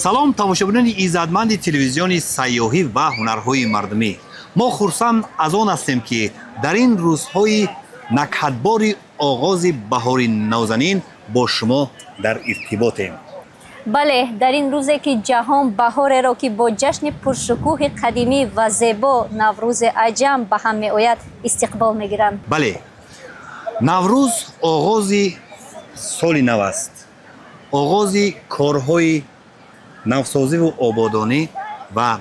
салом тамошобинони иззатманди телевизиони сайёҳӣ ва ҳунарҳои мардумӣ. мо хурсанд аз он ҳастем ки дар ин рӯзҳои накҳатбори оғози баҳори навзанин бо шумо дар иртиботем. бале, дар ин рӯзе ки ҷаҳон баҳореро ки бо ҷашни пуршукӯҳи қадимӣ ва зебо Наврӯзи аҷам ба ҳам меояд истиқбол мегиранд. бале, наврӯз оғози соли нав аст, оғози корҳои навсозиву ободонӣ ва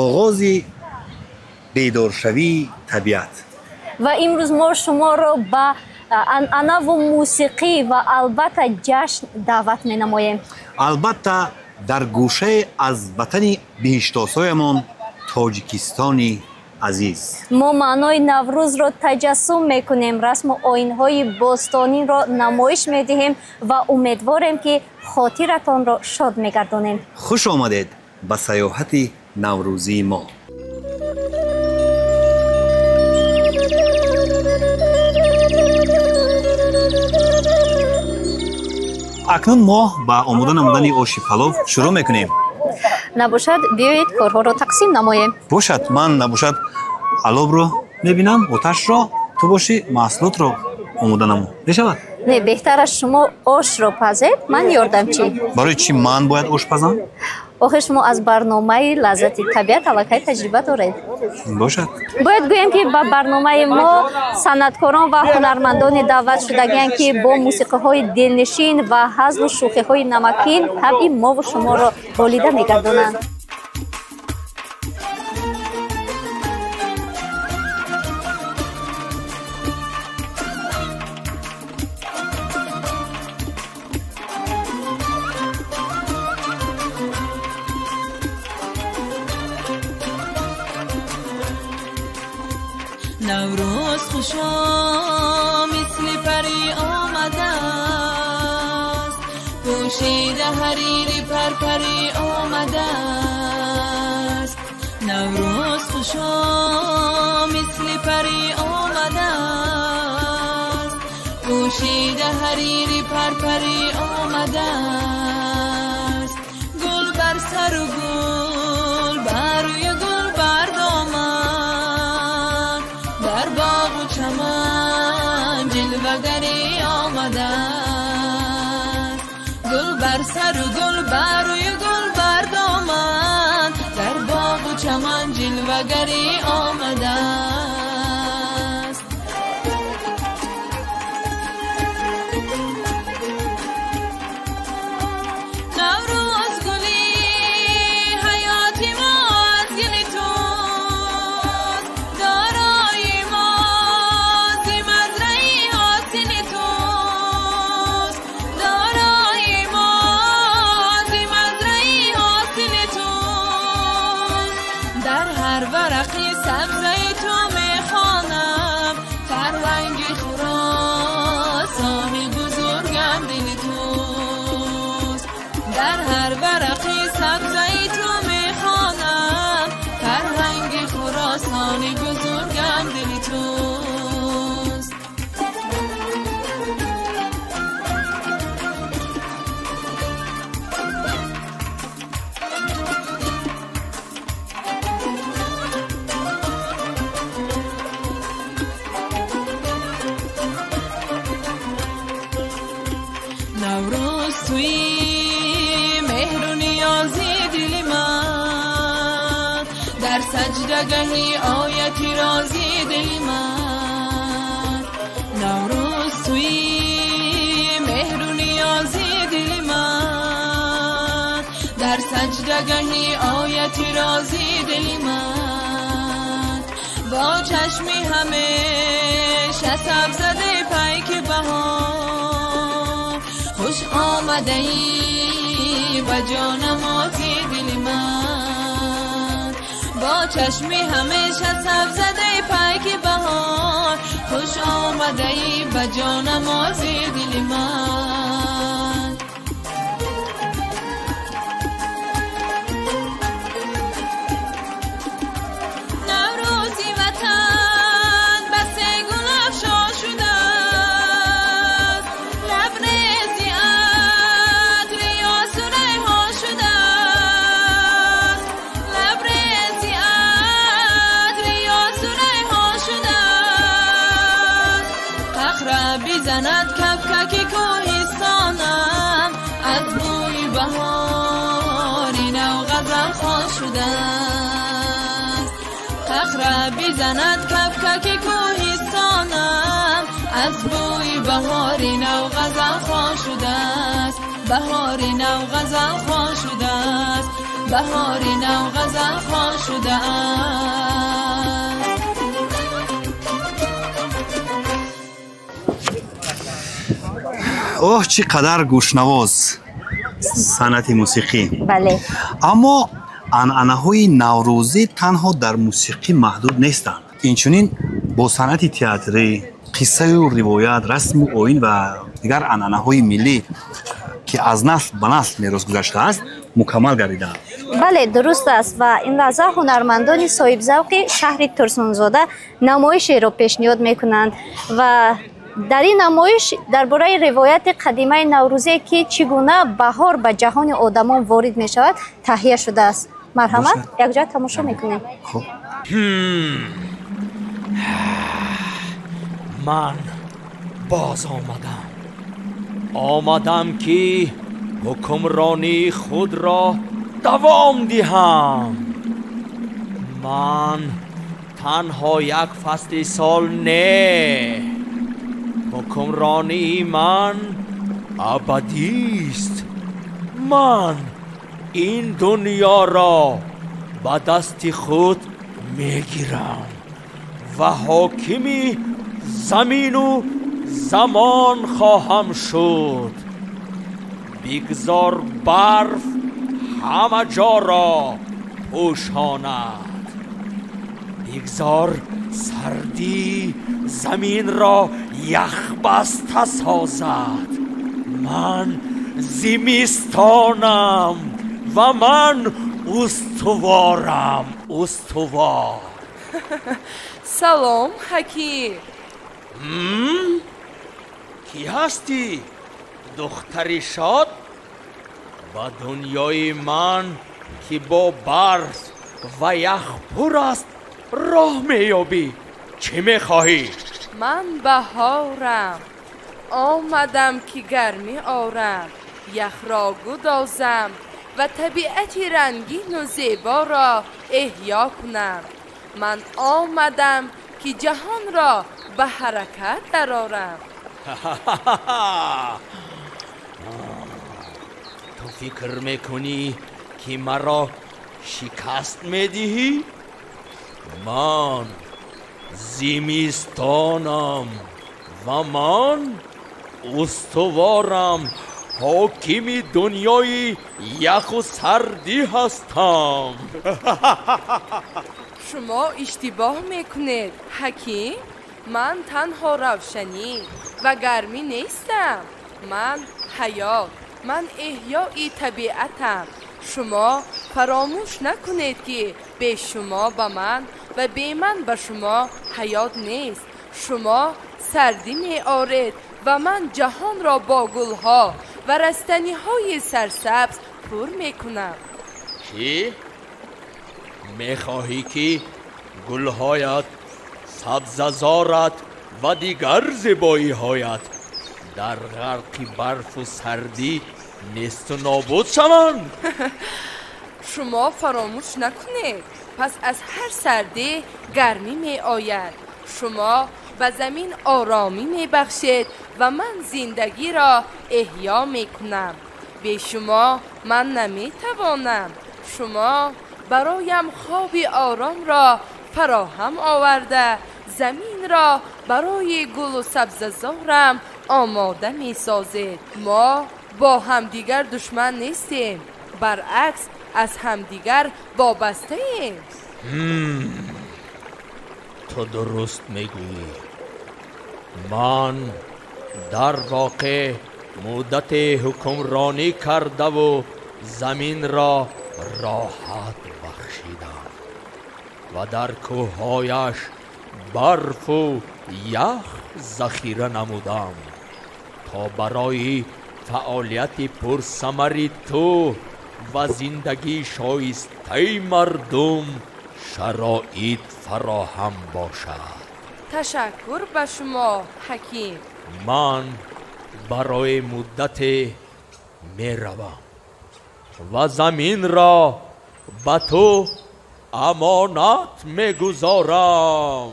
оғози бедоршавии табиат. ва имрӯз мо шуморо ба анъанаву мусиқӣ ва албатта ҷашн даъват менамоем. албатта дар гӯшае аз ватани биҳиштосоямон Тоҷикистони азиз. мо маънои Наврӯзро таҷассум мекунем, расму оинҳои бостониро намоиш медиҳем ва умедворем ки хотиратонро шод мегардонем. хуш омадед ба саёҳати наврӯзии мо. акнун мо ба омода намудани оши палов шурӯъ мекунем. набошад биёед корҳоро тақсим намоем. бошад, ман набошад алобро мебинам, оташро, ту боши маҳсулотро омода намо. мешавад? не, беҳтараш шумо ошро пазед, ман ёрдамчӣ. барои чӣ ман бояд ош пазам? охир шумо аз барномаи лаззати табиат аллакай таҷриба доред. бошад. бояд гӯям ки ба барномаи мо санъаткорон ва ҳунармандони даъват шудагиянд ки бо мусиқиҳои дилнишин ва ҳазлу шӯхиҳои намакин табъи мову шуморо болида мегардонанд. نوروز خوشا مثل پری آمده است، پوشیده حریری پرپری آمده است. نوروز خوشا مثل پری آمده است، پوشیده حریری پرپری آمده است. گل بر سر و گل بر روی گل بر دامن، در باغ و چمن جلوه‌گری آمده است. گل بر سر و گل بر روی گل بر دامن، در باغ و چمن جلوه‌گری آمده است. نوروز گلی حیات ما از گل توست، دارای ما زی مزرعه حاصل توست، دارای ما زی مزرعه حاصل توست. در هر ورقی سبزه تو میخوانم، فرهنگی خراسانی بزرگم دل توست. در هر ورقی سبزه تو میخوانم، فرهنگی خراسانی بزرگم دل توست. نوروز توی مهر و نیازی دل من، در سجدگهی آیتی رازی دل من. نوروز توی مهر و نیازی دل من، در سجدگهی آیتی رازی دل من. با چشمی همیشه سبزده پیک بهار، خوش آمده ای با جانمازی دل من. با چشمی همیشه سبزده پیک بهار، خوش آمده ای با جانمازی دل من. نوروزی وطن زند کفکک کوهستانم از بوی بهاری نو غزل خوش شده است ققره بزند کفکک کوهستانم از بوی بهاری نو غزل خوش شده است بهاری نو غزل خوش شده است بهاری نو غزل خوش شده است اوه چقدر گوشنواز صنعت موسیقی. بله. اما عنعنه‌های نوروزی تنها در موسیقی محدود نیستند. اینچنین با صنعت تئاتری، قصه و روایت، رسم و آیین و دیگر عنعنه‌های ملی که از نسل به نسل میراث گذشته است مکمل گردیدند. بله درست است و این لحظه هنرمندان صاحب ذوق شهر ترسونزاده نمایشی را پیشنهاد میکنند و در این نمایش درباره روایت قدیمه نوروزی که چگونه بهار به جهان آدمان وارد می شود تهیه شده است. مرحمت یک جا تماشا میکنیم. خب من باز آمدم که حکمرانی خود را دوام دهم. من تنها یک فصل سال نه، حکمرانی من ابدی است. من این دنیا را به دست خود میگیرم و حاکم زمین و زمان خواهم شد. بگذار برف همه جا را پوشاند، بگذار سردی زمین را یخ بسته سازد. من زمستانم و من استوارم، استوار. سلام حکیم. کی هستی دختری شاد؟ با دنیای من که با برف و یخ پر است راه میابی. چی میخواهی؟ من بهارم، آمدم که گرمی آرم، یخ را گدازم و طبیعت رنگین و زیبا را احیا کنم. من آمدم که جهان را به حرکت درآورم. تو فکر میکنی که مرا شکست میدهی؟ من زمستانم و من استوارم، حاکم دنیای یخ و سردی هستم. شما اشتباه میکنید حکیم. من تنها روشنی و گرمی نیستم. من حیات، من احیای طبیعتم. شما فراموش نکنید که به شما به من و به من به شما حیات نیست. شما سردی می آرید و من جهان را با گلها و رستنی های سرسبز پر می کنم. چی؟ می خواهی که گلهایت، سبززارت و دیگر زیبایی هایت در غرق برف و سردی نیست و نابود شوند؟ شما فراموش نکنید پس از هر سردی گرمی می آید. شما به زمین آرامی می بخشید و من زندگی را احیا می کنم. به شما من نمی توانم. شما برایم خواب آرام را فراهم آورده زمین را برای گل و سبززارم آماده می سازید. ما با همدیگر دشمن نیستیم، برعکس از همدیگر وابسته ایم. تو درست میگویی. من در واقع مدت حکمرانی کرده و زمین را راحت بخشیدم و در کوههایش برف و یخ ذخیره نمودم تا برای فعالیت پرثمر تو و زندگی شایسته مردم شرایط فراهم باشد. تشکر به شما حکیم. من برای مدتی می روم و زمین را به تو امانت می گذارم.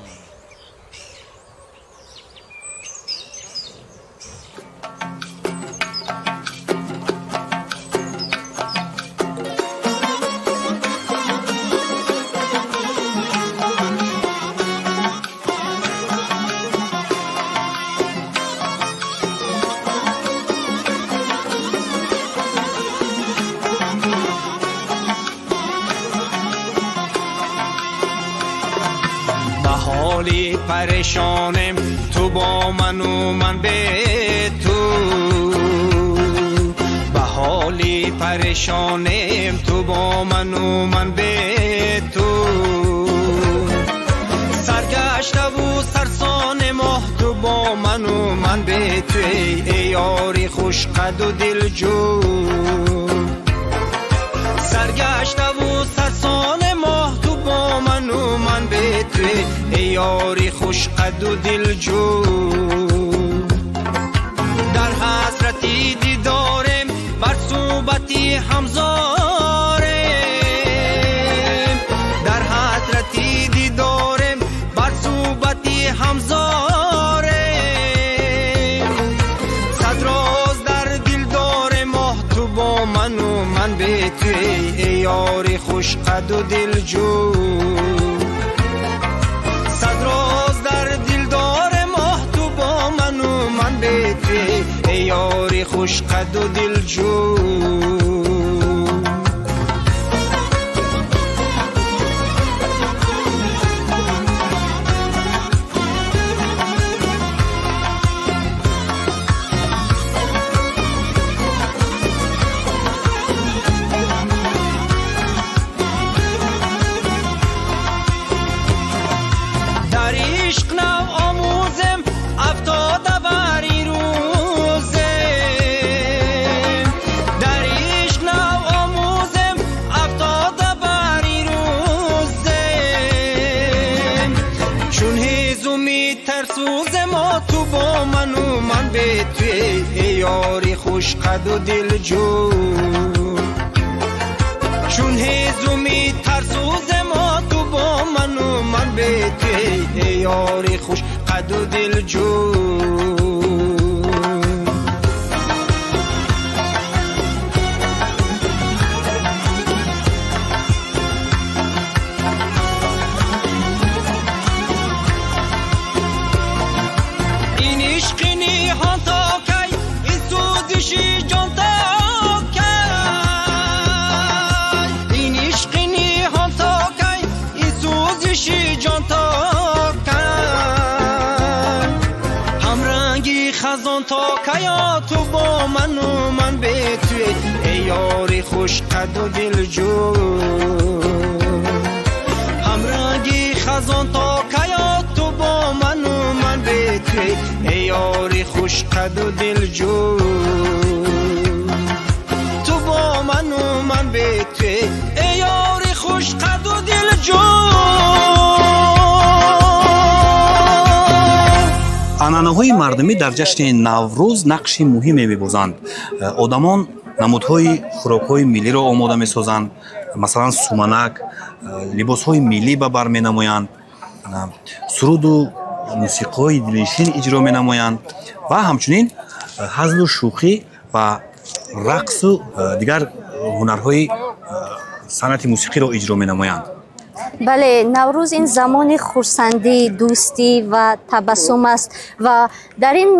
حالی پریشانم تو با من و من به تو، به حالی پریشانم تو با من و من به تو، سرگشته و سرسان ماه تو با من و من به تو، ای یاری خوش قد و دل جو، سرگشته و سرسان ماه تو با من و من به تو، ای یاری خوش قد و دل جو، در حسرتی دیدارم بر صحبتی همزارم، در حسرتی دیدارم بر صحبتی همزارم، صد راز در دل دارم ماه تو با من و من به تو، ای یاری خوش قد و دل جو، صد راز در دل دارم ماه تو با من و من به تو، ای یاری خوش قد و دل جو. یاری خوش قد و دل جو، چون هیزومی ترسوز ما تو با من و من به تو، یاری خوش قد و دل جو. خزان تا کیا تو با من و من به تو، ای یاری خوش قد و دل جو، همرنگی خزان تا کیا تو با من و من به تو، ای یاری خوش قد و دل جو، تو با من و من به تو، ای یاری خوش قد و دل جو. анъанаҳои мардумӣ дар ҷашни наврӯз нақши муҳиме мебозанд. одамон намудҳои хӯрокҳои миллиро омода месозанд, масалан суманак, либосҳои миллӣ ба бар менамоянд, суруду мусиқои дилнишин иҷро менамоянд ва ҳамчунин ҳазлу шӯхӣ ва рақсу дигар ҳунарҳои санъати мусиқиро иҷро менамоянд. бале, наврӯз ин замони хурсандӣ, дӯстӣ ва табассум аст ва дар ин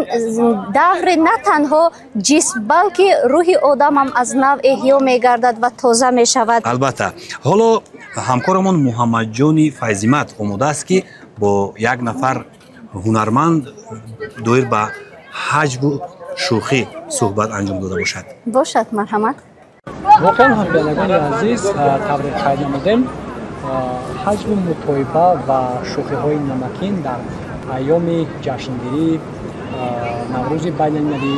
давре на танҳо ҷисм, балки рӯҳи одам ҳам аз нав эҳё мегардад ва тоза мешавад. албатта, ҳоло ҳамкорамон муҳаммадҷони файзимат омодааст ки бо як нафар ҳунарманд доир ба ҳаҷву шӯхӣ суҳбат анҷом дода бошад. бошад, марҳамат. воқеан ҳамбиёнагони азиз, тавре қайд намудем ҳаҷву мутоиба ва шӯхиҳои намакин дар айёми ҷашнгирии наврӯзи байналмилалӣ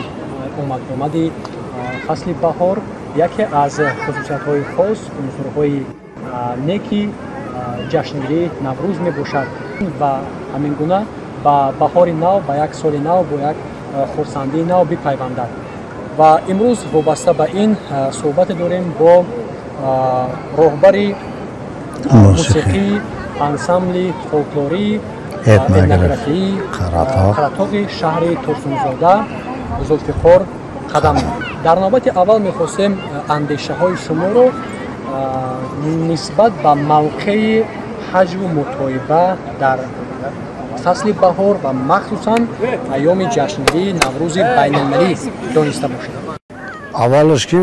омади фасли баҳор яке аз хусусиятҳои хос, унсурҳои неки ҷашнгирии наврӯз мебошад ва ҳамин гуна ба баҳори нав, ба як соли нав, бо як хурсандии нав бипайвандад. ва имрӯз вобаста ба ин суҳбате дорем бо роҳбари мусиқии ансамбли фолклории этнографии қаратоғи шаҳри турсунзода зулфиқор қадам. дар навбати аввал мехостем андешаҳои шуморо нисбат ба мавқеи ҳаҷву мутоиба дар фасли баҳор ва махсусан айёми ҷашнгирии наврӯзи байналмилӣ дониста бошед. аввалаш ки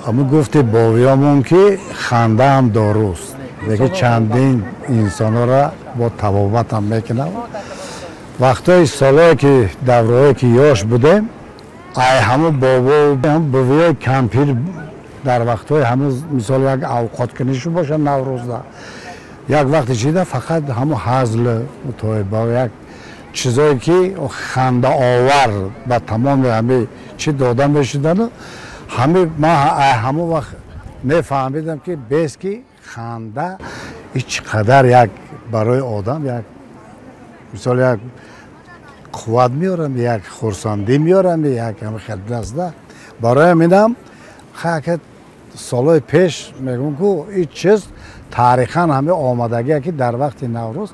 ҳамин гуфти бовиёмон ки хандаам доруст. деки чандин инсонора бо табобатам мекунам. вақтҳои солое ки давраҳое ки ёш будем, ай ҳамун бобо бовиёи кампир дар вақтҳои ҳамун мисол як авқоткунишӣ бошад наврӯзда. як вақти чида фақат ҳамун ҳазл мутоиба як чизое ки хандаовар ба тамоми ҳами чӣ дода мешудану ҳамун вақт мефаҳмидам ки бес ки ханда чӣ қадар як барои одам як мисол як қувват меорам, як хурсандӣ меорам, як хелдаста барои минам хакат солҳои пеш мегӯм ку ин чиз тарихан ҳаме омадагие ки дар вақти наврӯз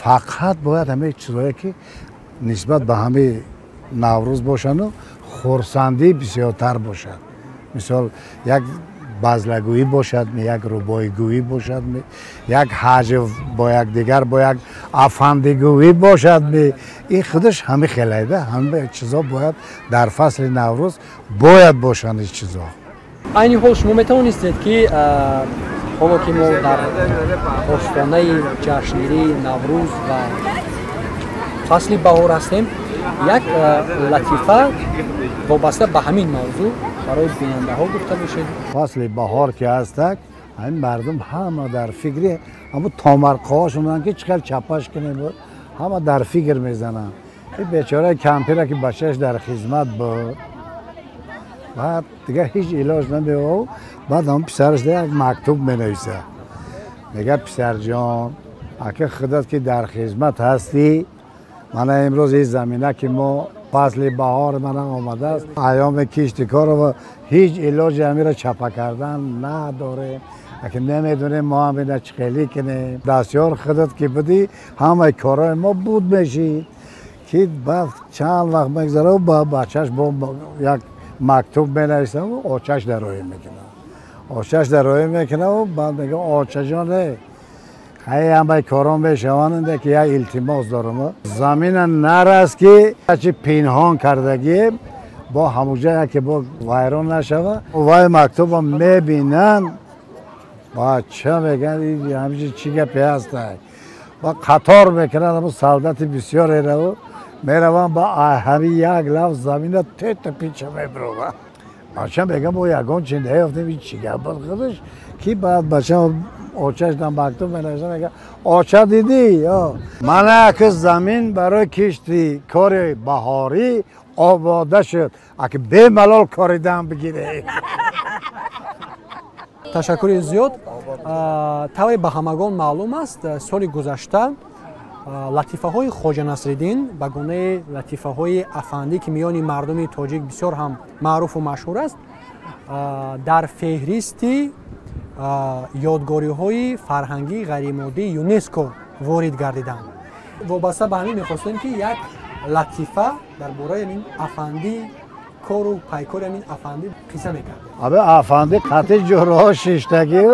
фақат бояд ҳаме чизое ки нисбат ба ҳаме наврӯз бошаду хурсандӣ бисёртар бошад. мисол як базлагӯӣ бошад, як рубоигӯӣ бошад, як ҳаҷв бо якдигар бо як афандигӯӣ бошад. ин худаш ҳами хелайда ҳаме чизо бояд дар фасли наврӯз бояд бошанд. ин чизо айни ҳол шумо метавонистед ки ҳоло ки мо дар остонаи ҷашнгирии наврӯз ва фасли баҳор ҳастем, як латифа вобаста ба ҳамин мавзӯъ барои бинандаҳо гуфта бошед. фасли баҳор ки ҳастак ҳамин мардум ҳама дар фикри ҳамун томарқаҳошонанд ки чӣ қадр чапаш кунем ҳама дар фикр мезананд. ин бечораи кампира ки бачааш дар хизмат буд, баъд дигар ҳеҷ илоҷ намеову, баъд ҳамун писараш як мактуб менависа, мега писарҷон ака худат ки дар хизмат ҳастӣ, мана имрӯз ин замина ки мо фасли баҳор мана омадааст, айёми кишти корова ҳеҷ илоҷи ҳамира чапа кардан надорем, аки намедонем мо ҳамина чиқелӣ кунем. дастёр худат ки будӣ ҳамаи корҳои мо буд мешид ки баъд чанд вақт мегзарав ба бачаш бо як мактуб менависам очаш дароӣ мекунам. очаш дароӣ мекунам баъд мегӯям очаҷоне ҳай ҳамаи корҳо мешаванд ки як илтимос дорам. замина нар аст ки чи пинҳон кардагием бо ҳамуҷая ки бо вайрон нашава. вай мактубам мебинанд бача мегӯянд ҳамчи чӣ гапе ҳастай. ва қатор мекунанд ҳамун солдати бисёрераву мераванд ба ҳамин як лафз замина тета пича мебированд. бача мегӯям мо ягон чи неёфтем ин чӣ гап буд худаш ки баъд бача очаш дар мактуб менависа мегӯяд оча дидӣ мана аки замин барои кишти кори баҳорӣ обода шуд, аки бемалол коридан бигире. ташаккури зиёд. тавре ба ҳамагон маълум аст, соли гузашта латифаҳои хоҷа насриддин ба гунаи латифаҳои афандӣ ки миёни мардуми тоҷик бисёр ҳам маъруфу машҳур аст, дар феҳристи ёдгориҳои фарҳангии ғайримоддии ЮНЕСКО ворид гардиданд. вобаста ба ҳамин мехостем ки як латифа дар бораи ин афандӣ кору пайкори ҳамин афандӣ қисса мекардем. абе афандӣ қатъи ҷураҳо шиштагӣ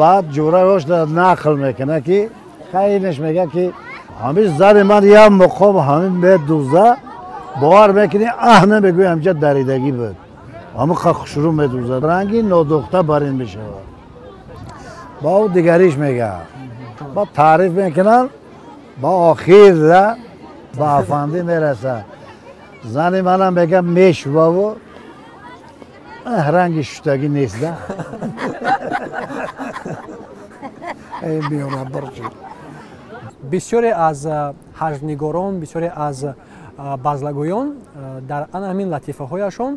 баъд ҷураҳош нақл мекунад ки хайнаш мега ки ҳамин зани ман як муқом ҳамин медуза бовар мекунӣ намегӯи ҳамҷа даридагӣ буд, ҳамин хушрӯ медуза ранги нодухта бар ин мешавад. ба ӯ дигариш мега ба таъриф мекунанд, ба охир ба афандӣ мерасад. зани манам мега мешуваву ранги шуштагӣ нест да. бисёре аз ҳаҷвнигорон, бисёре аз базлагӯён дар ана ҳамин латифаҳояшон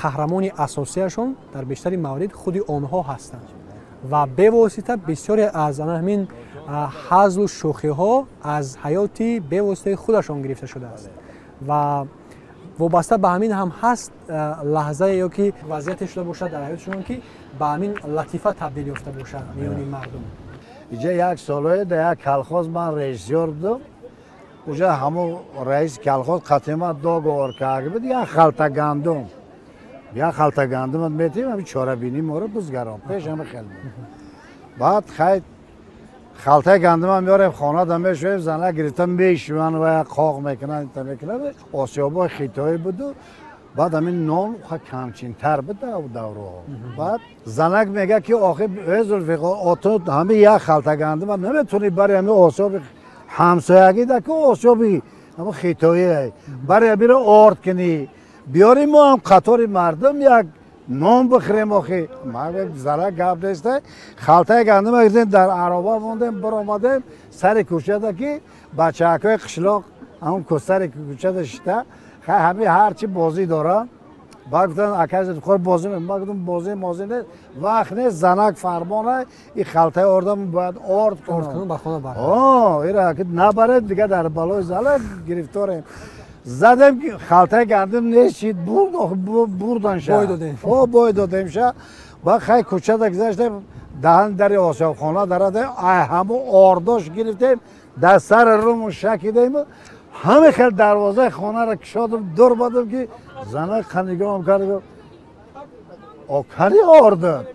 қаҳрамони асосияшон дар бештари маврид худи онҳо ҳастанд. و به واسطه بسیاری از همین هزل و شوخی ها از حیاتی به واسطه خودشان گرفته شده است و وابسته به همین هم هست لحظه یا که وضعیت شده باشد در حیاتشون که به همین لطیفه تبدیل یافته باشد میان مردم. اینجا یک سالهای در یک کلخاز من رئیسیار بودم. اونجا همون رئیس کلخاز قطعیمت داغ آرکه بود یک خلطه گندم میتیم همین چاره بینی ما رو بزگرام پیش همه خیلی بعد خیلی خلطه گندم هم میاریم خانه دمه شویم زنه گریتم میشون و قاق میکنن آسیابای خیتایی بود و بعد همین نان کمچین تر بده و دوره بعد زنک میگه که آخه تو همه یک خلطه گندم هم نمیتونی برای همین آسیاب همسایگی ده که آسیابی همه خیتایی برای بیره آرد کنی بیاریم ما هم قطار مردم یک نام بخوریم آخه ما زنک گپ نیسته خلطه گندم اگزین در عربه موندیم برآمدیم سر کوچه ده که بچه های قشلاق همون سر کوچه ده شده همه هرچی بازی دارن بعد گفتن اکیز خور بازی میکنم بعد گفتم بازی نیست وقت نیست زنک فرمانه این خلطه آردم باید آرد کنم بخونه برد ایره که نبره دیگه در بلای زله گرفتاریم زدم که خلطه گندم نیستید بردن شد بای دادیم شد بعد خیلی کوچه ده گذاشتیم دهن در آسیاب خانه درده همه آرداش گرفتیم در سر رومون شکیدیم همه خیلی دروازه خانه را کشادم دور بدم که زنه خنگام کرد آکنی آردن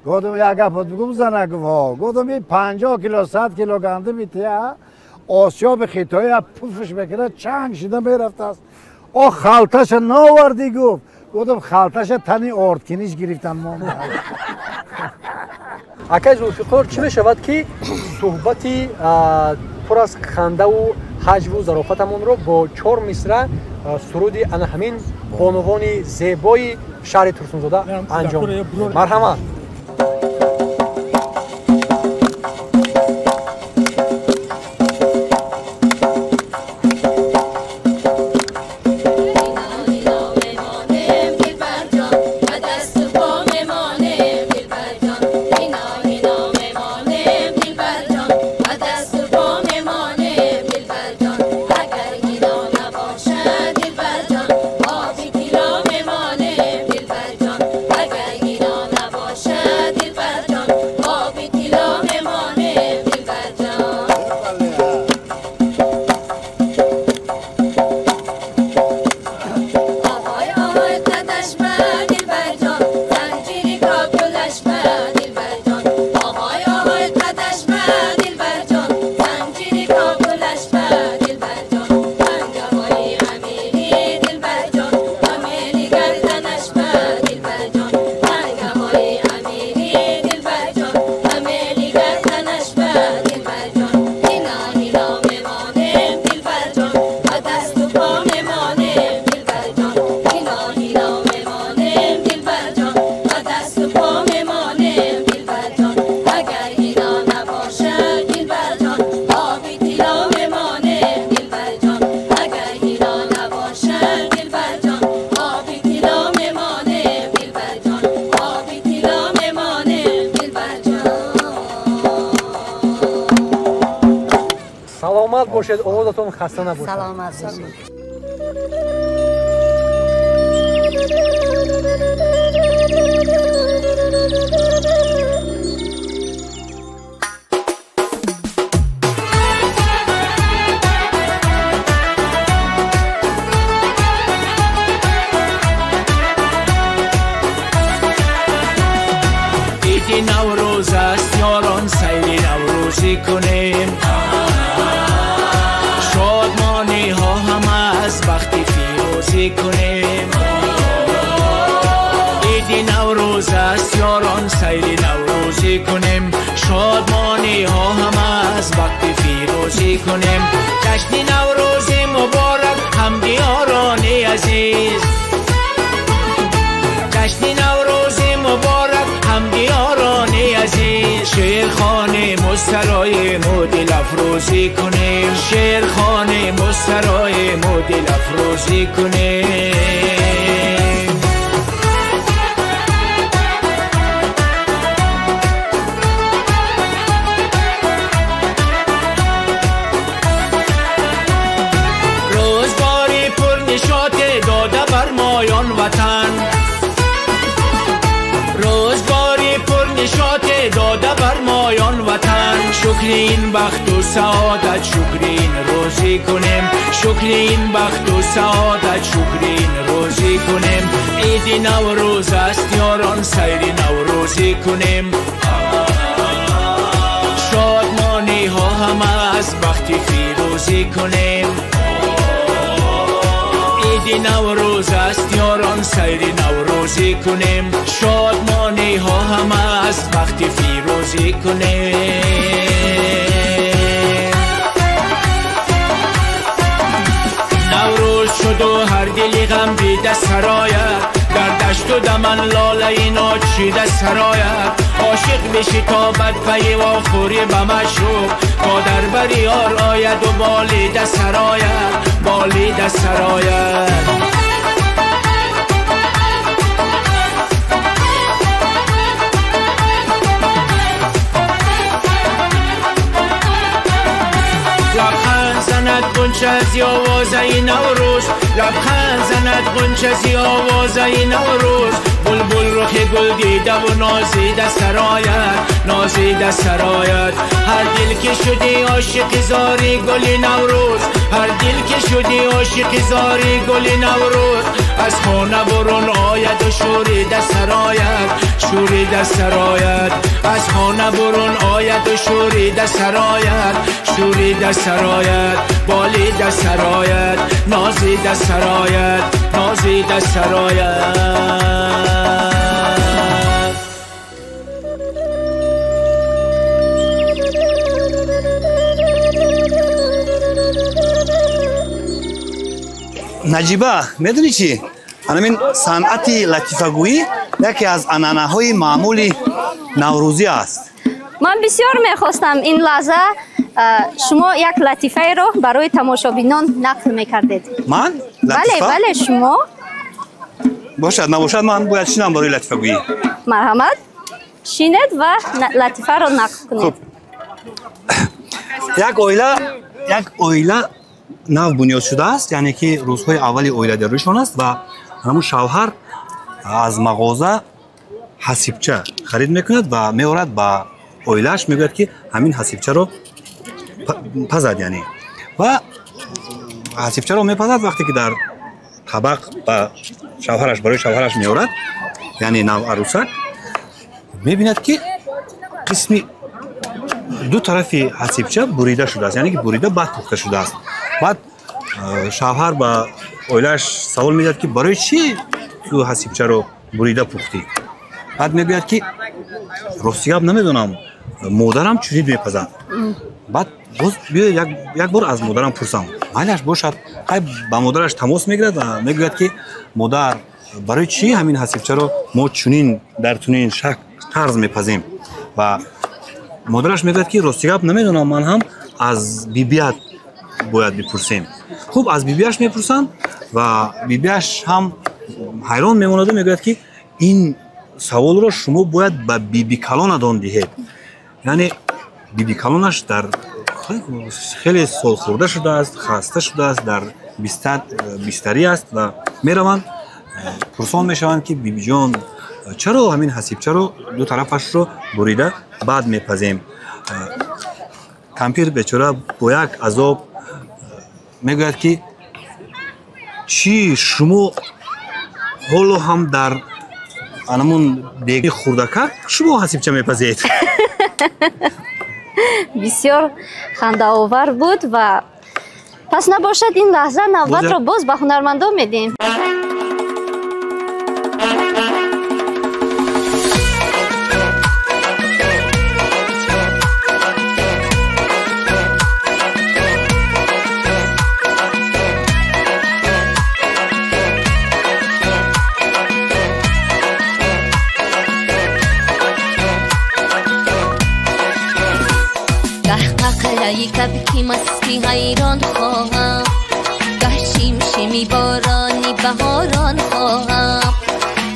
گفتم یک گفت بگم زنه گفتم این 50 کیلو 100 کیلو گندم میتیه آسیاب خیتایی پوفش بکنه چنگ شده میرفت است خلطش ناوردی گفتم خلطش تنی آردکنیش گرفتن ما اکای زولفقار چی بشود که صحبتی پر از خنده و حجو و ظرافتمون رو با 4 مصرع سرودی همین بانوان زیبای شهر ترسونزاده انجام مرحمت. سلامت باشید آوازتون خسته نباشید. سلامت باشید. عید نوروز است یاران سیر نوروزی کنیم شادمانی ها هم از وقتی فیروزی کنیم عید نوروز است یاران سیر نوروزی کنیم شادمانی ها هم از وقتی فیروزی کنیم جشن نوروز مبارک همدیاران عزیز جشن نوروز مبارک همدیاران عزیز شیرخانه مسترای مدل افروزی کنیم شیرخانه مسترای مدل افروزی کنیم داده بر مایان وطن. شکر این بخت و سعادت شکر این روزی کنیم، شکر این بخت و سعادت شکر این روزی کنیم. عید نوروز است یاران سیر نوروزی کنیم. شادمانی ها همه از بخت فیروزی کنیم. عید نوروز است یاران سیر نوروزی کنیم. شادمانی ها همه از بخت فیروزی کنیم. نوروز شد و هر دلی غم دیده سرایت، در دشت و دمن لاله اینا چیده سرایت. عاشق بشی تا بد پی و خوری به مشروب، تا در بر یار آید و بالیده سرایت، بالیده سرایت. لبخند زند غنچه زی آوازه نوروز، لبخند زند غنچه زی آوازه نوروز. بلبل رخ گل دیده و نازیده سرایت، نازیده سرایت. هر دل که شدی عاشق زاری گل نوروز، هر دل که شدی عاشق زاری گل نوروز. از خانه برون آید و شوریده سرایت، شوریده سرایت. از خانه برون آید و شوریده سرایت، شوریده سرایت. بالیده سرایت، نازیده سرایت، نازیده سرایت. نجیبه میدونی چی؟ همین صنعت لطیفه‌گویی یکی از عنعنه‌های معمولی نوروزی است. من بسیار میخواستم این لحظه شما یک لطیفه رو برای تماشابینان نقل میکردید. من؟ لطیفه؟ بله شما. باشد نباشد من باید شینم برای لطیفه‌گویی. مرحمت شینید و لطیفه رو نقل کنید. خب یک اویله نو بنیاد شده است، یعنی که روزهای اولی اویله درویشان است و همون شوهر از مغازه حسیبچه خرید میکند و میورد با اویلهش میگوید که همین حسیبچه رو پزد، یعنی و حسیبچه رو میپزد. وقتی که در طبق با شوهرش برای شوهرش میورد، یعنی نو عروسک، میبیند که قسمی دو طرفی حسیبچه بریده شده است، یعنی که بریده بعد پخته شده است. بعد شوهر با اویلهش سوال میداد که برای چی تو حسیبچه رو بریده پختی؟ بعد میگوید که راستی نمیدونم، مادرم چوری میپزد. بعد باز یک بار از مادرم پرسم، مالش باشد. با مادرش تماس میگیرد و میگوید که مادر برای چی همین حسیبچه رو ما چنین در چنین شکل طرز میپزیم؟ و مادرش میگوید که راستی نمیدونم، من هم از بیبیات باید بپرسیم. خوب از بیبیاش میپرسن و بیبیاش هم حیران میموند و میگوید که این سوال رو شما باید به بیبی کلان دان دهید. یعنی بیبی کلانش در خیلی سال خورده شده است، خسته شده است، در بستری است و میروند پرسان میشوند که بیبی جان چرا همین حسیبچه رو دو طرفش رو بریده بعد میپزیم؟ کمپیر بیچاره با یک عذاب میگوید که چی شما حالا هم در انمون دیگه خوردکه شما حسیبچه میپزید؟ بسیار خنده آور بود و پس نباشد این لحظه نوبت رو باز به هنرمندان میدیم. کبکی مستی حیران خواهم، گه شیمی بارانی بهاران خواهم،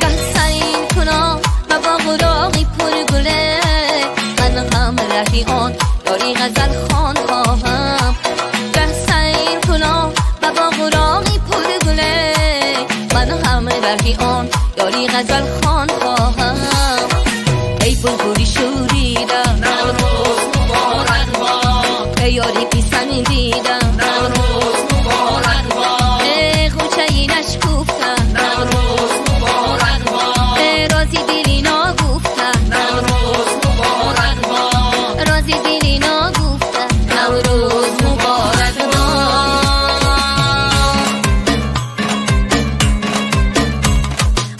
گه سین کنم و با غراقی پر گله، من هم رفیقان یاری غزل خان خواهم، گه سین کنم و با غراقی پر گله، من هم رفیقان یاری غزل خان خواهم. ای بلبلی شوریده میدیدم نوروز مبارک باد خوچه نشکوفتم نوروز مبارک باد رازی دلی نگفتم نوروز مبارک باد رازی دلی نگفتم نوروز مبارک باد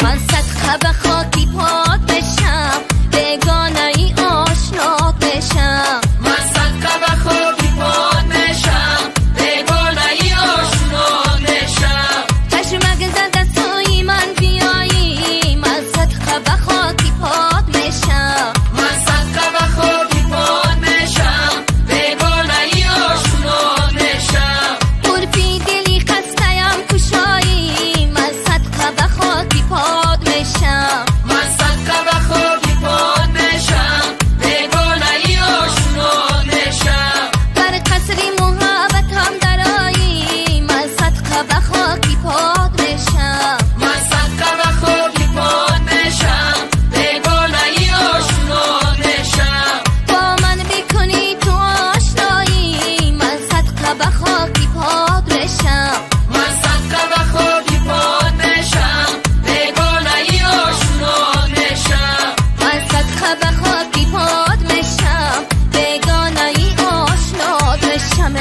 من صدقه به خاکی پات بشم بگانه ای آشنات بشم من صدقه به خاکی پات بشم بگانه ای آشنات بشم چشمک زده سوی من بیایی من صدقه به خاکی پات بشم من صدقه به خاکی پات بشم بگانه ای آشنات بشم قربی دلی خسته‌ام کشایی من صدقه به خاکی پات بشم من صدقه به خاکی پات بشم بگانه ای آشنات بشم بر قصری محبتم درایی من صدقه به خاکی پات بشم من صدقه به خاکی پات بشم بگانه ای آشنات بشم با من بکنی تو آشنایی من صدقه به خاکی پات بشم من صدقه به خاکی پات بشم بگانه ای آشنات بشم من صدقه به خاکی پات بشم بگانه ای آشنات بشم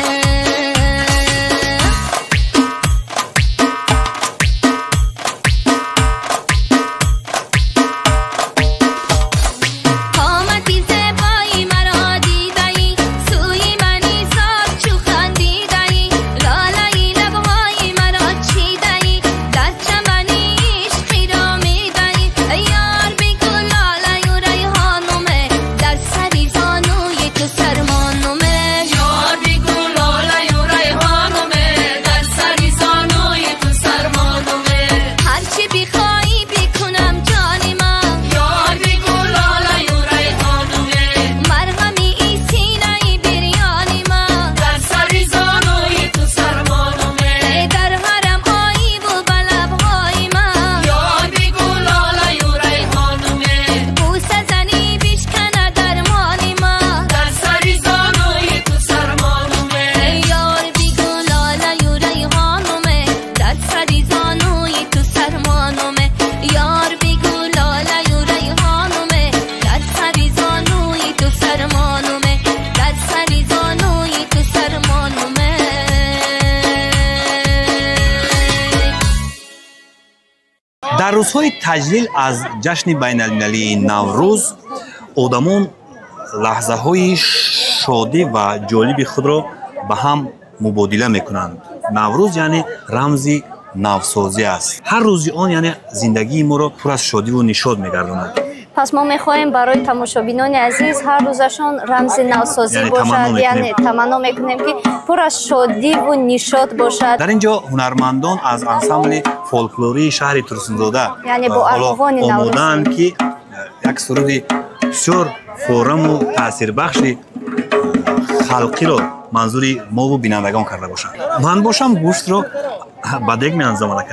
قامتی زیبایی مرا دیدایی سوی منی زاد چو خندیدایی لالایی لبهای مرا چیدایی در چمنی عشقی را میدایی یار بگو لاله و ریحانومه در سری زانوی تو سرمانومه یار بگو لاله و ریحانومه در سری زانوی تو سرمانومه هرچی بخوایی بکنم جانی من یار بگو لاله و ریحانومه مرهمی ای سینه ای بریانی من در سری زانوی تو سرمانومه در حرم آیی و بلبهای من یار بگو لاله و ریحانومه بوسه زنی بشکنه درمانی من در سری زانوی تو سرمانومه یار بگو لاله و ریحانومه در سری زانوی تو سرمانومه یار بگو لاله و ریحانومه در سری زانوی تو سرمانومه در سری زانوی تو سرمانومه در روزهای تجلیل از جشن بین‌المللی نوروز آدمان لحظه‌های شادی و جالب خود را به هم مبادله می‌کنند. نوروز یعنی رمزی نوسازی است. هر روزی آن یعنی زندگی ما را پر از شادی و نشاط می‌گرداند. پس ما میخواهیم برای تماشابینان عزیز هر روزشان رمز نوسازی یعنی باشد، یعنی تمنا میکنیم که پر از شادی و نشاط باشد. در اینجا هنرمندان از انسامبل فولکلوری شهر ترسنزاده یعنی با ارغوان نوروزی آماده‌اند که یک سرود بسیار فورم و تاثیربخش خلقی را منظوری ما و بینندگان کرده باشند. من باشم گوشت را به دیگ می‌اندازم.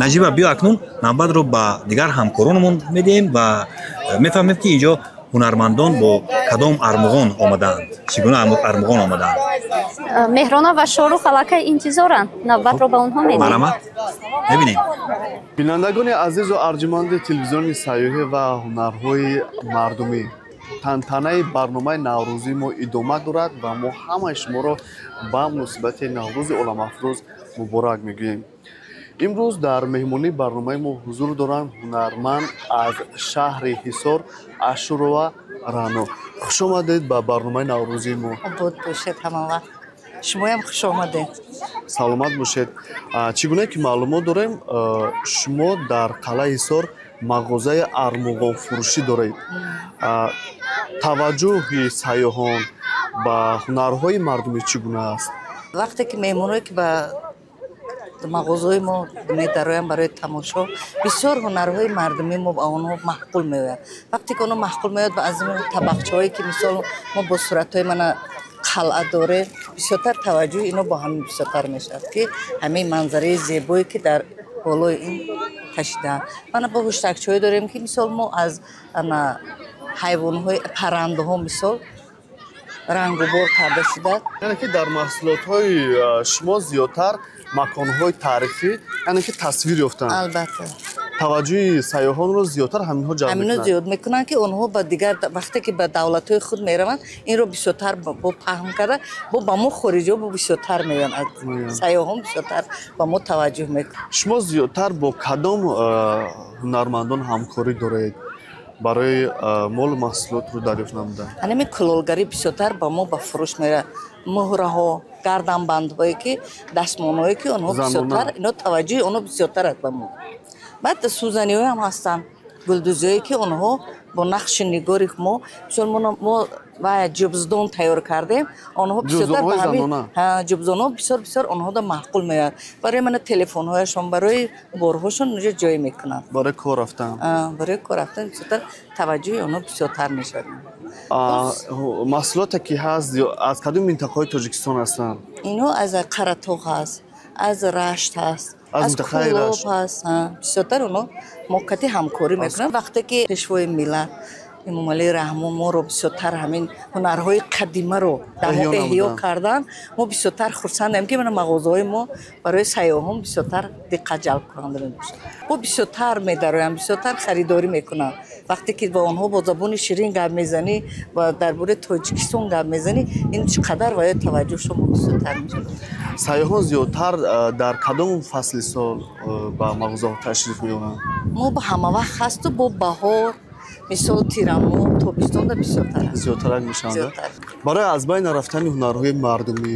наҷиба биё акнун навбатро ба дигар ҳамкоронамон медиҳем ва мефаҳмем ки инҷо ҳунармандон бо кадом армуғон омадаанд, чӣ гуна армуғон омадаанд. меҳрона ва шорух аллакай интизоранд, навбатро ба онҳо медиҳем. Марамат мебинем. бинандагони азизу арҷуманди телевизиони сайёҳӣ ва ҳунарҳои мардумӣ, тантанаи барномаи наврӯзӣ мо идома дорад ва мо ҳамаи шуморо ба муносибати наврӯзи оламафрӯз муборак мегӯем. имрӯз дар меҳмонии барномаи мо ҳузур доранд ҳунарманд аз шаҳри ҳисор Ашурова Раъно. хуш омадед ба барномаи наврӯзии мо. обод бошед ҳама вақт. шумоям хуш омадед. саломат бошед. Чӣ гуна ки маълумот дорем, шумо дар қалъаи ҳисор мағозаи армуғонфурӯшӣ доред. таваҷҷӯҳи сайёҳон ба ҳунарҳои мардумӣ чӣ гуна аст? вақте ки меҳмоное ки ба мағозаҳои мо медароянд барои тамошо, бисёр ҳунарҳои мардумӣ мо ба онҳо маҳқул меояд. вақте ки онҳо маҳқул меояд ба аз ин табақчаҳое ки мисол мо бо суратҳои мана қалъа дорем, бисёртар таваҷҷӯҳи ино бо ҳамин бисёртар мешавад ки ҳамин манзараи зебое ки дар болои ин кашидаанд. мана бо хуштакчҳое дорем ки мисол мо аз ҳайвонҳои паррандаҳо мисол рангубор карда шудааст. яъне ки дар маҳсулотҳои шумо зиёдтар маконҳои таърихӣ, яъне ки тасвир ёфтанд. албатта таваҷҷӯҳи сайёҳонро зиёдтар ҳаминҳо ҷалб ҳамино мекунанд. зиёд мекунанд ки онҳо ба дигар вақте ки ба давлатҳои худ мераванд, инро бисёртар бо паҳн карда ба мо хориҷиҳо бо бисёртар меоянд. сайёҳон бисёртар ба мо таваҷҷӯҳ мекунанд. шумо зиёдтар бо кадом ҳунармандон ҳамкорӣ доред барои молу маҳсулотро дарёфт намудан? ҳанами кулолгарӣ бисёртар ба мо ба фурӯш меравад. муҳраҳо, гарданбандҳое ки дастмонҳое ки онҳо бисёртар ино таваҷҷӯҳи онҳо бисёртар аст ба мо. баъд сӯзаниҳое ҳам ҳастанд, гулдузиҳое ки онҳо бо нақши нигори мо мисол мо ҷубздон тайёр кардем, онҳо бисёртар ба ҳамин ҷубзонҳо бисёр онҳода маҳқул меояд. барои мана телефонҳояшон, барои борҳошон инҷо ҷой мекунанд. барои кор рафтан бисёртар таваҷҷӯҳи онҳо бисёртар мешавад. маҳсулоте ки ҳаст аз кадом минтақаҳои Тоҷикистон ҳастанд? инҳо аз қаратоғ ҳаст, аз рашт ҳаст, аз кӯлоб ҳаст. бисёртар онҳо мокати ҳамкорӣ мекунанд. вақте ки пешвои миллат эмомалӣ раҳмон моро бисёртар ҳамин ҳунарҳои қадимаро эҳё кардан, мо бисёртар хурсандем ки мана мағозаҳои мо барои сайёҳон бисёртар диққат ҷалб кунанда мебошад. мо бисёртар медароям, бисёртар харидорӣ мекунам. вақте ки бо онҳо бо забони ширин гап мезанӣ ва дар бораи Тоҷикистон гап мезанӣ, ин чӣ қадар бояд таваҷҷӯҳшон бисёртар мешавад. сайёҳон зиёдтар дар кадом фасли сол ба мағозаҳо ташриф меоранд? мо ба ҳама вақт ҳасту бо баҳор мисол тираммо тобистонда бисёртар зиёдтарак мешаванд. барои аз байн рафтани ҳунарҳои мардумӣ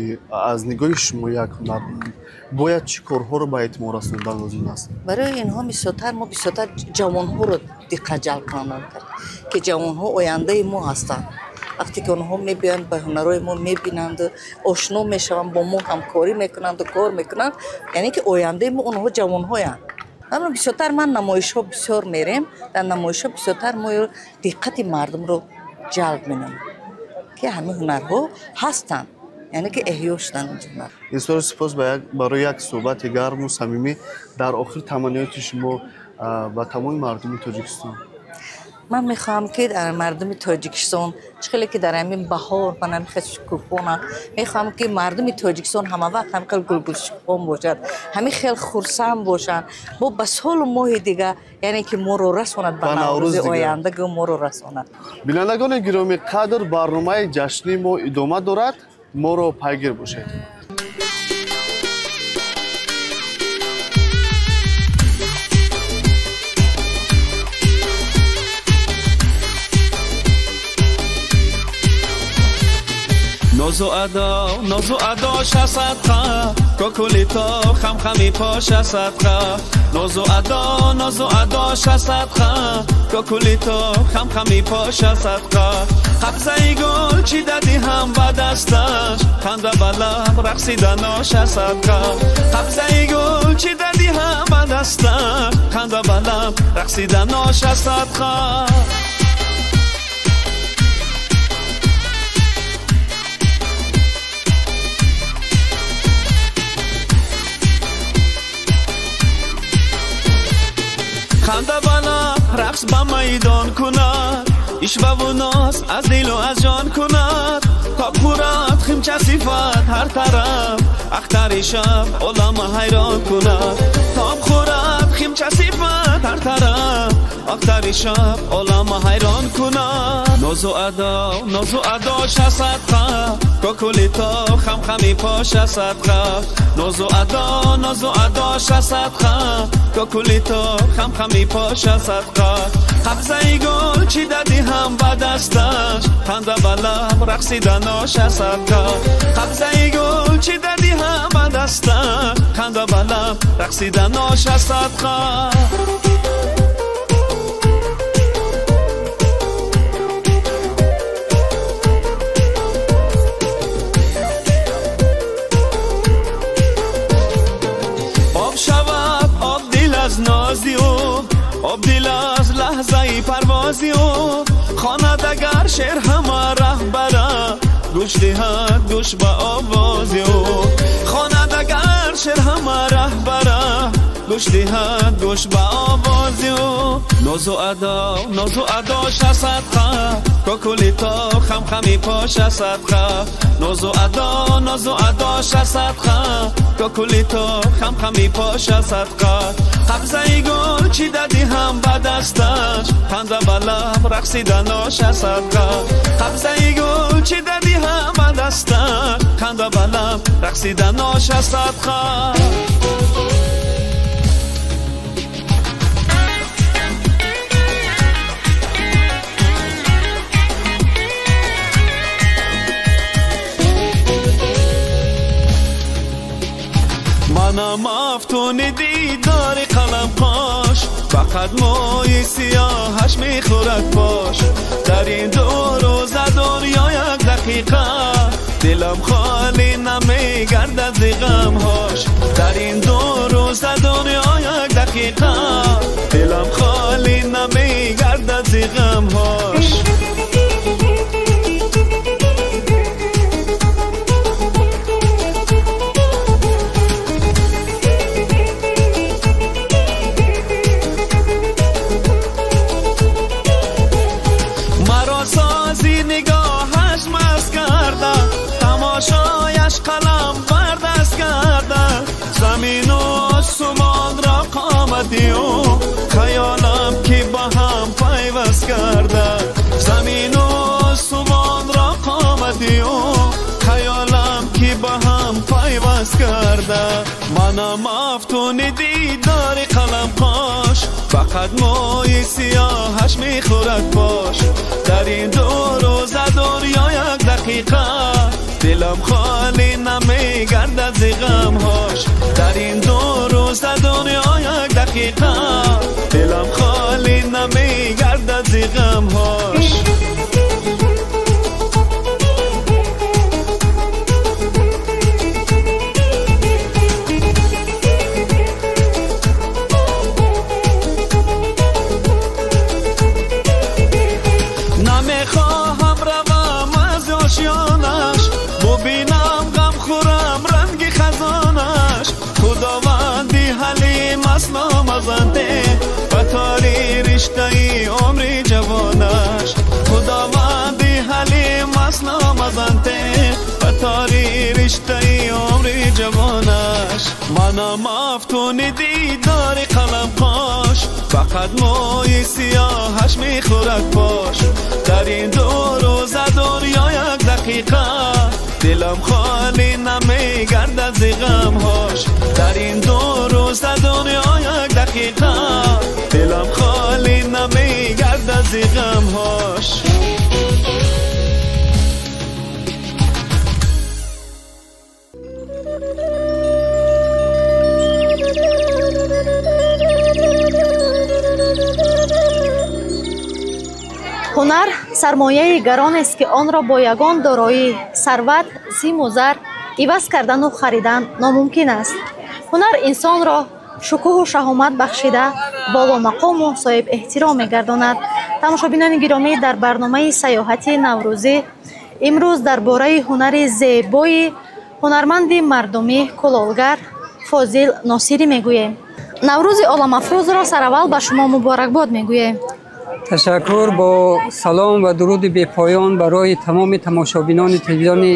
аз нигоҳи шумо як ҳунарманд бояд чӣ корҳоро ба эътимор расондан лозим аст? барои инҳо мо бисёртар ҷавонҳоро диққат ҷалб кунанд ки ҷавонҳо ояндаи мо ҳастанд. вақте ки онҳо мебиёянд ба ҳунарҳои мо мебинанд, ошно мешаванд, бо мо ҳамкорӣ мекунанду кор мекунанд, яъне ки ояндаи мо онҳо ҷавонҳоянд. аммо бисёртар ман намоишҳо бисёр мерем, дар намоишҳо бисёртар мо диққати мардумро ҷалб менамем ки ҳамин ҳунарҳо ҳастанд, яъне ки эҳё шуданд. бисёр сипос барои як суҳбати гарму самимӣ. дар охир таманниёти шумо ба тамоми мардуми Тоҷикистон? ман мехоҳам ки дар мардуми Тоҷикистон чихеле ки дар ҳамин баҳор ман ҳамихел шукуфонам, мехоҳам ки мардуми Тоҷикистон ҳама вақт ҳамихел гулгулшукуфон бошад, ҳамихел хурсанд бошанд, бо ба солу моҳи дигар, яъне ки моро расонад ба наврӯзи ояндаги моро расонад. бинандагони гиромӣ қадр, барномаи ҷашнии мо идома дорад, моро пайгир бошед. نازو ادا شصدقه کوکولی تو خمخمی پاش صدقه نازو ادا شصدقه کوکولی تو خمخمی پاش صدقه قبضه گل چی دادی هم با دستش خنده بالا رقصیدناش صدقه قبضه گل چی دادی هم با دستش خنده بالا رقصیدناش صدقه خنده بالا رقص با میدان کند عشق و ناز از دل و از جان کند تا پورت خیمچه صفت هر طرف اختر شب عالم حیران کند تا خورد خیمچه صفت هر طرف اختر شب عالم حیران کند ناز و ادا صدقه کوکولی تا خم خمی پاش صدقه ناز و ادا صدقه کوکولی تا خم خمی پاش صدقه قبضه گل چی دادی هم با دستش خنده بلم رقصیدناش صدقه قبضه گل چی دادی هم با دستش خنده بلم رقصیدناش صدقه آب دل از لحظه پروازی و خاندگر شعر همه رهبره گوش دهد گوش به آوازی و خاندگر شعر همه رهبره گوش دهد گوش به آوازی و ناز و ادا صدقه کوکولی تا خم خمی پاش صدقه ناز و ادا صدقه کوکولی تا خم خمی پاش صدقه قبضه گل چی دادی هم با دستش خنده بلم رقصیدناش صدقه قبضه گل چی دادی هم با دستش خنده بلم رقصیدناش صدقه منم افتون دیدار قلم قاش فقط مای سیاهش میخورد باش در این دو روز دنیا یک دقیقه دلم خالی نمیگردد ز غمهاش در این دو روز دنیا یک دقیقه دلم خالی نمیگردد ز غمهاش تماشایش قلم بردست کرده زمین و آسمان را قامتی و خیالم که با هم پیوست کرده زمین و آسمان را قامتی و خیالم که با هم پیوست کرده منم افتون دیدار قلم قاش فقط مای سیاهش میخورد باش در این دو روز دنیا یک دقیقه دلم خالی نمیگردد ز غمهاش در این دو روز دنیا یک دقیقه دلم خالی نمیگردد ز غمهاش نمیخواهم روم از آشیانش ببینم غم خورم رنگ خزانش خداوندی حلیم اصلا مزنده بطاری رشته ای عمر جوانش خداوندی حلیم اصلا مزنده بطاری رشته ای عمر جوانش منم افتون دیدار قلم قاش فقط مای سیاهش میخورد باش در این دو روز دنیا یک دقیقه دلم خالی نمیگردد ز غمهاش در این دو روز دنیا یک دقیقه دلم خالی نمیگردد ز غمهاش ҳунар сармояи гарон аст ки онро бо ягон дороӣ сарват зиму зар иваз кардану харидан номумкин аст. ҳунар инсонро шукӯҳу шаҳомат бахшида боломақому соҳибэҳтиром мегардонад. тамошобинони гиромӣ, дар барномаи сайёҳати наврӯзӣ имрӯз дар бораи ҳунари зебои ҳунарманди мардумӣ кулолгар Фозил Носирӣ мегӯем. наврӯзи оламафрӯз ро сараввал ба шумо муборакбод мегӯем. ташаккур. бо салом ва дуруди бепоён барои тамоми тамошобинони телевизиони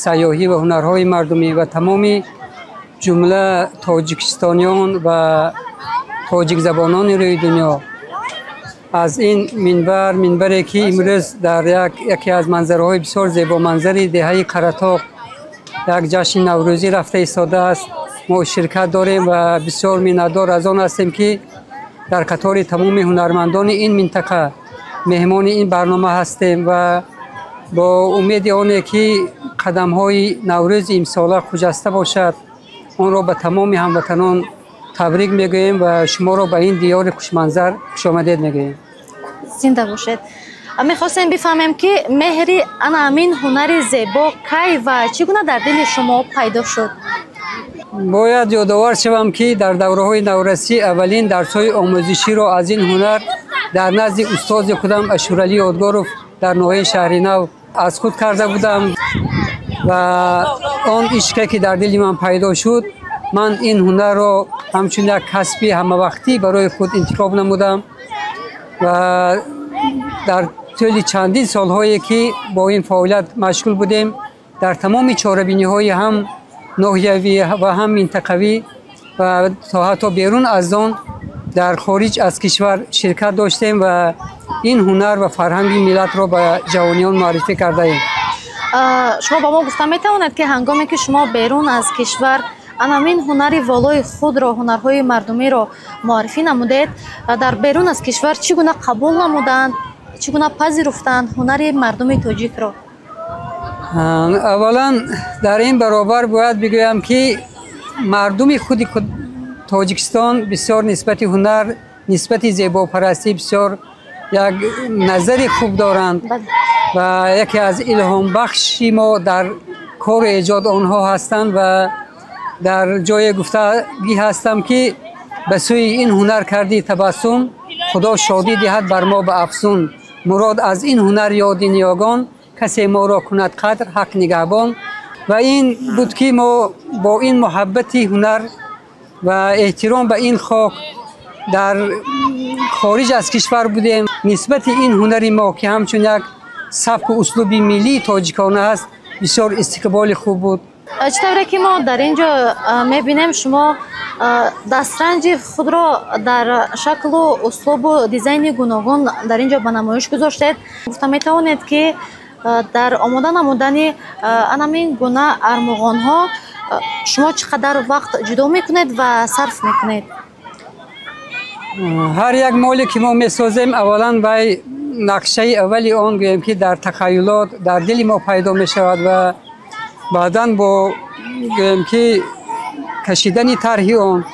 сайёҳӣ ва ҳунарҳои мардумӣ ва тамоми ҷумла тоҷикистониён ва тоҷикзабонони рӯи дунё. аз ин минбаре ки имрӯз дар яке аз манзараҳои бисёр зебоманзари деҳаи Қаратоқ як ҷашни наврӯзӣ рафта истодааст, мо ширкат дорем ва бисёр миннатдор аз он ҳастем ки дар қатори тамоми ҳунармандони ин минтақа меҳмони ин барнома ҳастем ва бо умеди оне ки қадамҳои наврӯзи имсола хуҷаста бошад, онро ба тамоми ҳамватанон табрик мегӯем ва шуморо ба ин диёри хушманзар хушомадед мегӯем. зинда бошед. мехостем бифаҳмем ки меҳри ана ҳамин ҳунари зебо кай ва чӣ гуна дар дили шумо пайдо шуд? бояд ёдовар шавам ки дар давраҳои наврасӣ аввалин дарсҳои омӯзиширо аз ин ҳунар дар назди устози худам Ашуралӣ Ёдгоров дар ноҳияи Шаҳри Нав аз худ карда будам ва он ишке ки дар дили ман пайдо шуд, ман ин ҳунарро ҳамчун як касби ҳамавақтӣ барои худ интихоб намудам ва дар тӯли чандин солҳое ки бо ин фаъолият машғул будем, дар тамоми чорабиниҳои ҳам ноҳиявӣ ва ҳам минтақавӣ ва то ҳатто берун аз он дар хориҷ аз кишвар ширкат доштем ва ин ҳунар ва фарҳанги миллатро ба ҷавониён муаррифӣ кардаем. шумо ба мо гуфта метавонед ки ҳангоме ки шумо берун аз кишвар анамин ҳунари волои худро, ҳунарҳои мардумиро муаррифӣ намудед, дар берун аз кишвар чӣ гуна қабул намуданд, чӣ гуна пазируфтанд ҳунари мардуми тоҷикро? аввалан дар ин баробар бояд бигӯям ки мардуми худи Тоҷикистон бисёр нисбати ҳунар, нисбати зебопарастӣ бисёр як назари хуб доранд ва яке аз илҳомбахши мо дар кору эҷод онҳо ҳастанд ва дар ҷое гуфтагӣ ҳастам ки ба сӯи ин ҳунар карди табассум, худо шодӣ диҳад бар мо ба афсун. мурод аз ин ҳунар ёди ниёгон, касе моро кунад қадр ҳақ нигаҳбон. ва ин буд ки мо бо ин муҳаббати ҳунар ва эҳтиром ба ин хок дар хориҷ аз кишвар будем. нисбати ин ҳунари мо ки ҳамчун як сабку услуби миллии тоҷикона ҳаст, бисёр истиқболи хуб буд. чӣ тавре ки мо дар ин ҷо мебинем шумо дастранҷи худро дар шаклу услубу дизайни гуногун дар ин ҷо ба намоиш гузоштед. гуфта метавонед ки дар омода намудани анамин гуна армуғонҳо шумо чӣ қадар вақт ҷудо мекунед ва сарф мекунед? ҳар як моле ки мо месозем, аввалан вай нақшаи аввали он гӯем ки дар тахайюлот дар дили мо пайдо мешавад ва баъдан бо гӯем ки кашидани тарҳи он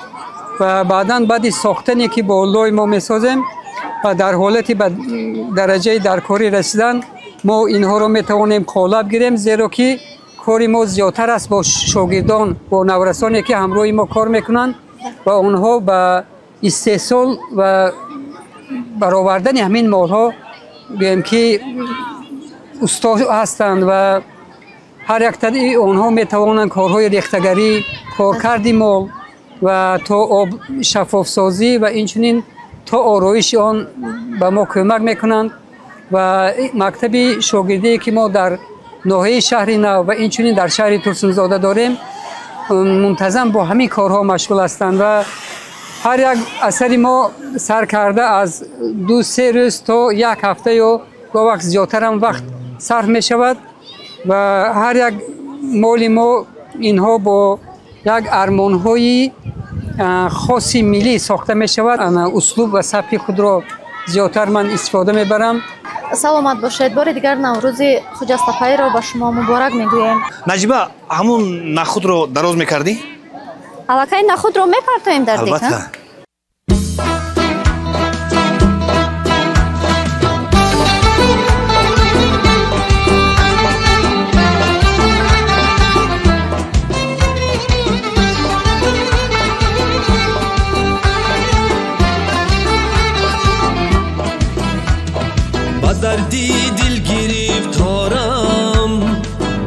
ва баъдан баъди сохтане ки бо лой мо месозем ва дар ҳолати ба дараҷаи даркорӣ расидан мо инҳоро метавонем қолаб гирем, зеро ки кори мо зиёдтар аст бо шогирдон, бо наврасоне ки ҳамроҳи мо кор мекунанд ва онҳо ба истеҳсол ва баровардани ҳамин молҳо гӯем ки усто ҳастанд ва ҳар яктаи онҳо метавонанд корҳои рехтагарӣ, коркарди мол ва то об шаффофсозӣ ва инчунин то ороиши он ба мо кӯмак мекунанд ва мактаби шогирдие ки мо дар ноҳияи Шаҳри Нав ва инчунин дар шаҳри Турсунзода дорем, мунтазам бо ҳамин корҳо машғул ҳастанд ва ҳар як асари мо сар карда аз 2-3 рӯз то як ҳафта ё говақт зиёдтарам вақт сарф мешавад ва ҳар як моли мо инҳо бо як армонҳои хоси миллӣ сохта мешавад. услуб ва сабки худро зиёдтар ман истифода мебарам. саломат бошед. бори дигар наврӯзи хуҷастапайро ба шумо муборак мегӯем. наҷиба, ҳамун нахудро дароз мекардӣ? аллакай нахудро мепартоем дар дик. албатта. دردی دل گرفتارم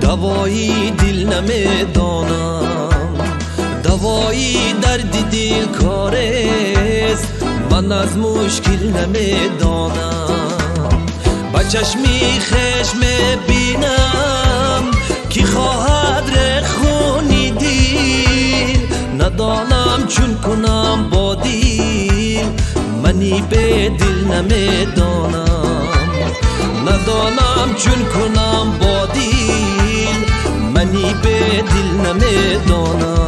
دوایی دل نمیدانم دوایی درد دل کارست من از مشکل نمیدانم با چشمی خشم بینم کی خواهد رخونی دل ندانم چون کنم با دل منی به دل نمیدانم ندانم چون کنم با دل منی به دل نمیدانم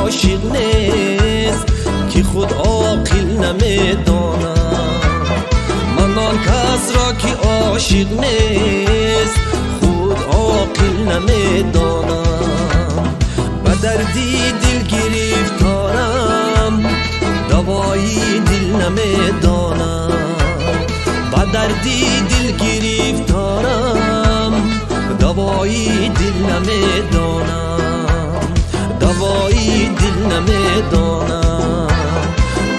عاشق نیست که خود عاقل نمیدانم من آن کس را که عاشق نیست خود عاقل نمیدانم و دردی دل گرفتارم دوایی دل نمیدانم و دردی دل گرفتارم دوایی دل نمیدانم دوایی دل نمیدانم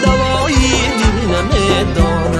دوایی دل نمیدانم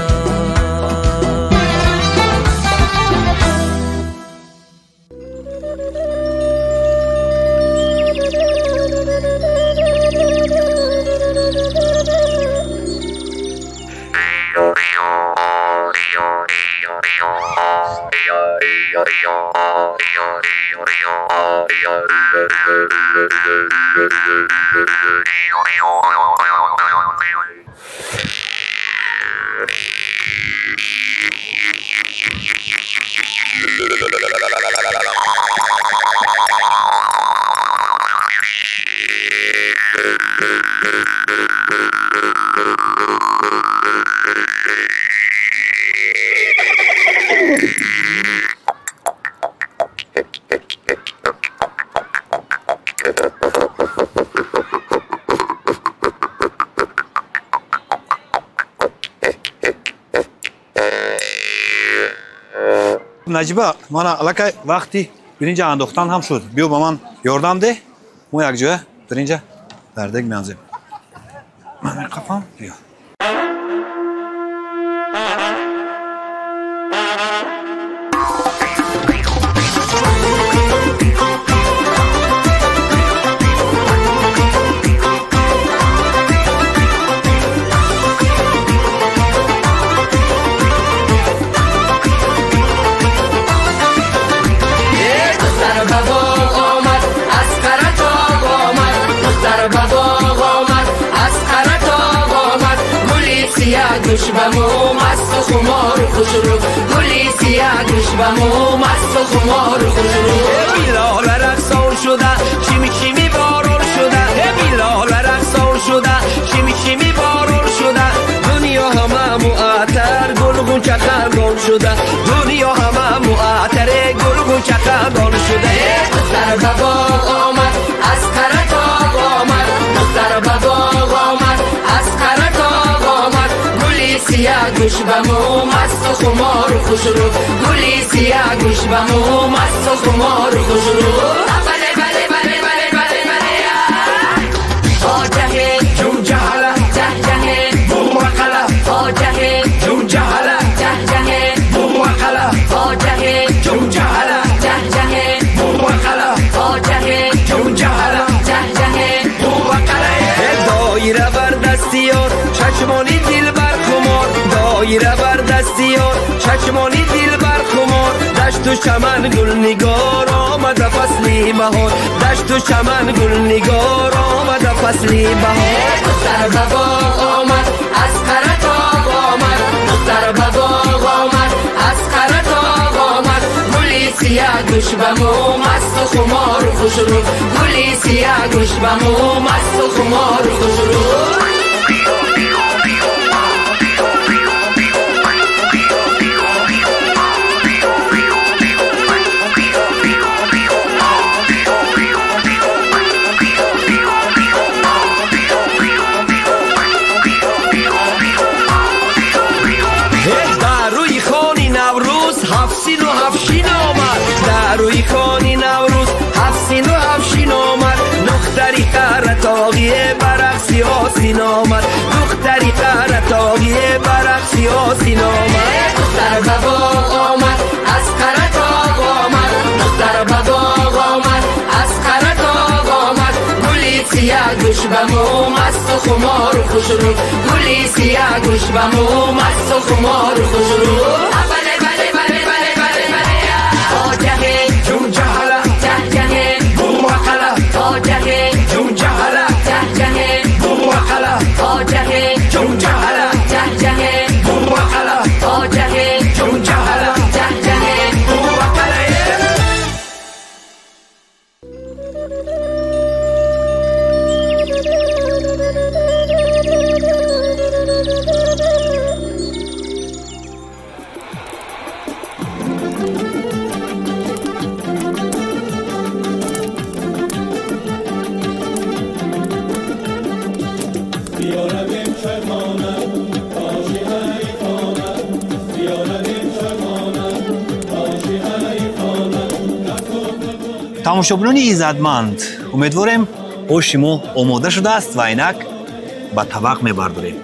نجیبه من الکی وقتی برینجا انداختن هم شد بیو به من یاردم ده مو یک جوه برینجا در دگ میانزیم من قفام بیا گوشبمو مست و خمار خوش رو گلی سیاه گوشبمو مست و خمار خوش رو بیلال رقصان شده چیمی چیمی بارون شده بیلال رقصان شده چیمی چیمی بارون شده دنیا همه معطر گلگون چقدر شده دنیا همه معطر گلگون چقدر شده دختر بابا آمد از قرط آمد دختر بابا آمد از قرط سیاه گوش بمو مست و خمار و خوش رو گلی سیاه گوش بمو مست و خمار و خوش رو بله بله بله بله بله بله آجه جون جهله جه جه بومقله آجه جون جهله جه جه بومقله آجه جون جهله جه جه بومقله آجه جون جهله جه جه بومقله دایره بر دستیار چشمانی دل بر خمار دایره بر دستیار چشمانی دل بر خمار دشت و چمن گل نگار آمد فصلی بهار دشت و چمن گل نگار آمد فصلی بهار دختر به باغ آمد از قرطاق آمد دختر به باغ آمد از قرطاق آمد گلی سیاه گوش بمو مست و خمار و خوش رو گلی سیاه گوش بمو مست و خمار و خوش رو روی خانی نوروز هفسین و هفشین آمد دختری قرطاقیه برقصی آسین آمد دختری قرطاقیه برقصی آسین آمد دختر به باغ آمد از قرطاق آمد دختر به باغ آمد از قرطاق آمد گلی سیاه گوش بمو مست و خمار و خوش رو گلی سیاه گوش بمو مست و خمار و خوش رو بله بله بله بله بله بله آجه جون جهله جه جه بومقله آجه جون جهله جه جه بومقله آجه جون جهله جه جه بومقله آجه جون جهله جه جه بومقله тамошобинони иззатманд умедворем оши мо омода шудааст ва инак ба табақ мебардорем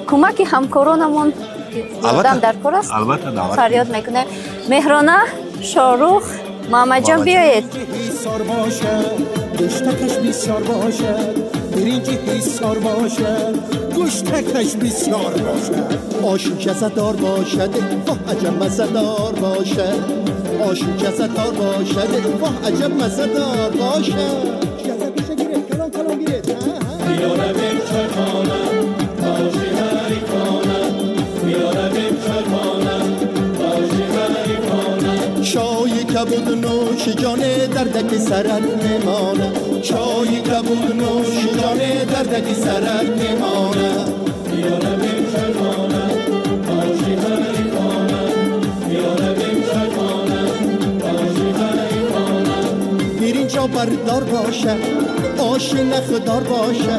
кӯмаки ҳамкоронамон ёрдам дар кор аст фарёд мекунем меҳрона шорух муҳаммадҷон биёед گوشتکش بسیار باشد برنجی حسار باشد گوشتکش بسیار باشد آشی جزدار باشد واه عجب مزدار باشد آشی جزدار باشد واه عجب مزدار باشد جزدش گیره کلام کلام گیره بیارم چرخانم باشی حریفانم بیارم چرخانم باشی حریفانم چای کبود نوش جانه دردک سرت میمانه چای کبود نوش جانه دردک سرت میمانه بیارم چرخانم باشی حریفانم بیارم چرخانم باشی حریفانم برینجا بردار باشه آشی نخدار باشه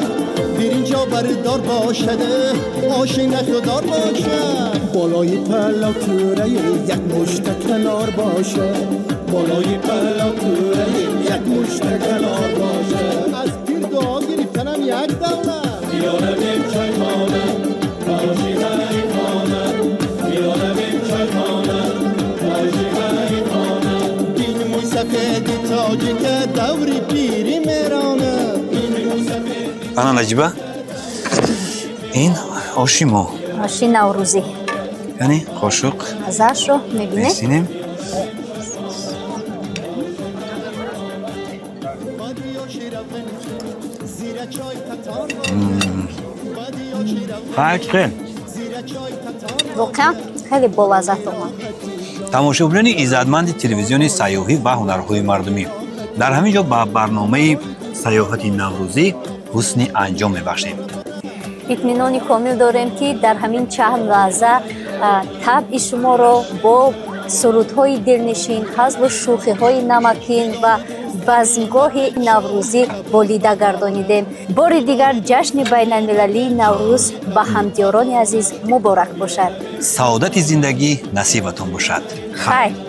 برینجا بردار باشد آشی نخدار باشه بالای پلا کوره یک مشت کنار باشه بالای پلا کوره یک مشت کنار باشه از پیر دعا گرفتنم یک دولت بیارم چرخانم باشی حریفانم بیارم چرخانم باشی حریفانم این موی سفیدی تاجی که دوری پیری میرانه ана наҷиба ин оши мо оши наврӯзӣ яъне қошуқ азашро мебинед месинем ҳақиқен воқеан хеле болаззат омад тамошобинони иззатманди телевизиони сайёҳӣ ва ҳунарҳои мардумӣ дар ҳамин ҷо ба барномаи сайёҳати наврӯзӣ ҳусни анҷом мебахшем итминони комил дорем ки дар ҳамин чанд лаҳза табъи шуморо бо сурудҳои дилнишин, ҳазлу шӯхиҳои намакин ва базмгоҳи наврӯзӣ болида гардонидем. бори дигар ҷашни байналмилалии наврӯз ба ҳамдиёрони азиз муборак бошад. саодати зиндагӣ насибатон бошад. хайр.